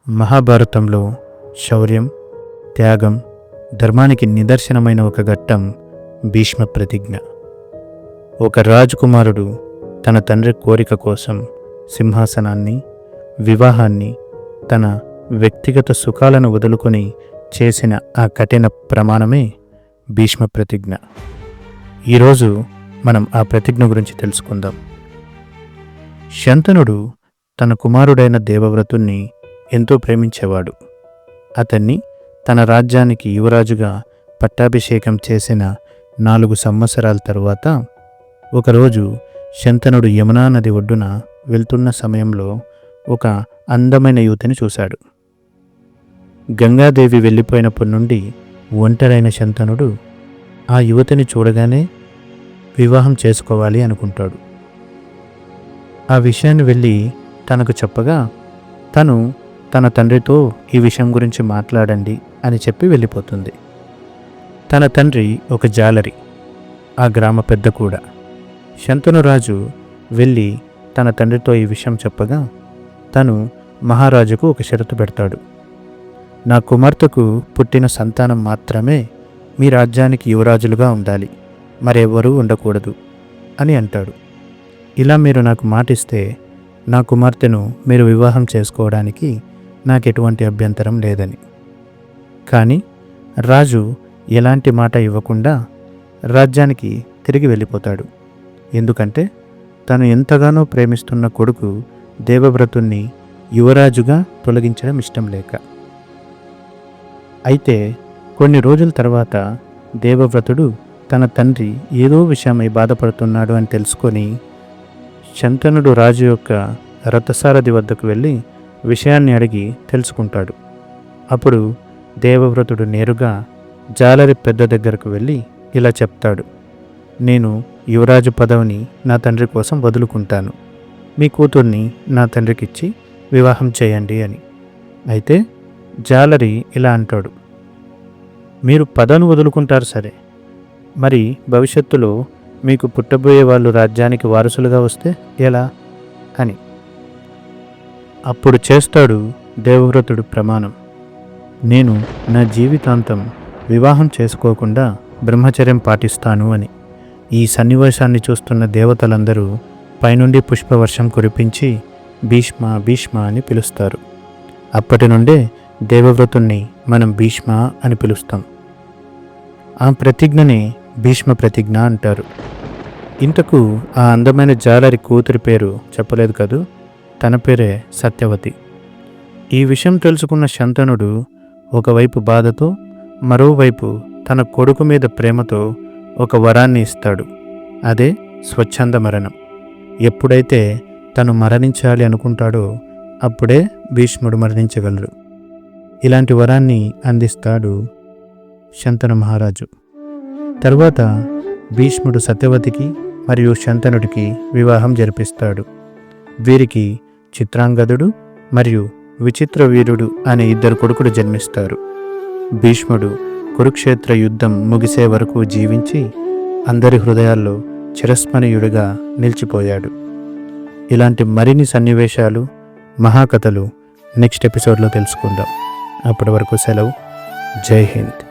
మహాభారతంలో శౌర్యం, త్యాగం, ధర్మానికి నిదర్శనమైన ఒక ఘట్టం భీష్మ ప్రతిజ్ఞ. ఒక రాజకుమారుడు తన తండ్రి కోరిక కోసం సింహాసనాన్ని, వివాహాన్ని, తన వ్యక్తిగత సుఖాలను వదులుకొని చేసిన ఆ కఠిన ప్రమాణమే భీష్మ ప్రతిజ్ఞ. ఈరోజు మనం ఆ ప్రతిజ్ఞ గురించి తెలుసుకుందాం. శంతనుడు తన కుమారుడైన దేవవ్రతుణ్ణి ఎంతో ప్రేమించేవాడు. అతన్ని తన రాజ్యానికి యువరాజుగా పట్టాభిషేకం చేసిన 4 సంవత్సరాల తరువాత ఒకరోజు శంతనుడు యమునా నది ఒడ్డున వెళ్తున్న సమయంలో ఒక అందమైన యువతిని చూశాడు. గంగాదేవి వెళ్ళిపోయినప్పటి నుండి ఒంటరైన శంతనుడు ఆ యువతిని చూడగానే వివాహం చేసుకోవాలి అనుకుంటాడు. ఆ విషయాన్ని వెళ్ళి తనకు చెప్పగా తను తన తండ్రితో ఈ విషయం గురించి మాట్లాడండి అని చెప్పి వెళ్ళిపోతుంది. తన తండ్రి ఒక జాలరి, ఆ గ్రామ పెద్ద కూడా. శంతనురాజు వెళ్ళి తన తండ్రితో ఈ విషయం చెప్పగా తను మహారాజుకు ఒక షరతు పెడతాడు. నా కుమార్తెకు పుట్టిన సంతానం మాత్రమే మీ రాజ్యానికి యువరాజులుగా ఉండాలి, మరెవరూ ఉండకూడదు అని అంటాడు. ఇలా మీరు నాకు మాటిస్తే నా కుమార్తెను మీరు వివాహం చేసుకోవడానికి నాకెటువంటి అభ్యంతరం లేదని. కానీ రాజు ఎలాంటి మాట ఇవ్వకుండా రాజ్యానికి తిరిగి వెళ్ళిపోతాడు. ఎందుకంటే తను ఎంతగానో ప్రేమిస్తున్న కొడుకు దేవవ్రతుణ్ణి యువరాజుగా తొలగించడం ఇష్టం లేక. అయితే కొన్ని రోజుల తర్వాత దేవవ్రతుడు తన తండ్రి ఏదో విషయమై బాధపడుతున్నాడు అని తెలుసుకొని శంతనుడు రాజు యొక్క రథసారథి వద్దకు వెళ్ళి విషయాన్ని అడిగి తెలుసుకుంటాడు. అప్పుడు దేవవ్రతుడు నేరుగా జాలరి పెద్ద దగ్గరకు వెళ్ళి ఇలా చెప్తాడు, నేను యువరాజు పదవిని నా తండ్రి కోసం వదులుకుంటాను, మీ కూతుర్ని నా తండ్రికిచ్చి వివాహం చేయండి అని. అయితే జాలరి ఇలా అంటాడు, మీరు పదవిని వదులుకుంటారు సరే, మరి భవిష్యత్తులో మీకు పుట్టబోయే వాళ్ళు రాజ్యానికి వారసులుగా వస్తే ఎలా అని. అప్పుడు చేస్తాడు దేవవ్రతుడు ప్రమాణం, నేను నా జీవితాంతం వివాహం చేసుకోకుండా బ్రహ్మచర్యం పాటిస్తాను అని. ఈ సన్నివేశాన్ని చూస్తున్న దేవతలందరూ పైనుండి పుష్పవర్షం కురిపించి భీష్మ భీష్మ అని పిలుస్తారు. అప్పటి నుండే దేవవ్రతుణ్ణి మనం భీష్మ అని పిలుస్తాం. ఆ ప్రతిజ్ఞనే భీష్మ ప్రతిజ్ఞ అంటారు. ఇంతకు ఆ అందమైన జాలరి కూతురి పేరు చెప్పలేదు కదూ, తన పేరే సత్యవతి. ఈ విషయం తెలుసుకున్న శంతనుడు ఒకవైపు బాధతో, మరోవైపు తన కొడుకు మీద ప్రేమతో ఒక వరాన్ని ఇస్తాడు. అదే స్వచ్ఛంద మరణం. ఎప్పుడైతే తను మరణించాలి అనుకుంటాడో అప్పుడే భీష్ముడు మరణించగలరు. ఇలాంటి వరాన్ని అందిస్తాడు శంతను మహారాజు. తరువాత భీష్ముడు సత్యవతికి మరియు శంతనుడికి వివాహం జరిపిస్తాడు. వీరికి చిత్రాంగదుడు మరియు విచిత్ర వీరుడు అనే 2 కొడుకులు జన్మిస్తారు. భీష్ముడు కురుక్షేత్ర యుద్ధం ముగిసే వరకు జీవించి అందరి హృదయాల్లో చిరస్మరణీయుడిగా నిలిచిపోయాడు. ఇలాంటి మరిన్ని సన్నివేశాలు, మహాకథలు నెక్స్ట్ ఎపిసోడ్లో తెలుసుకుందాం. అప్పటి వరకు సెలవు. జై హింద్.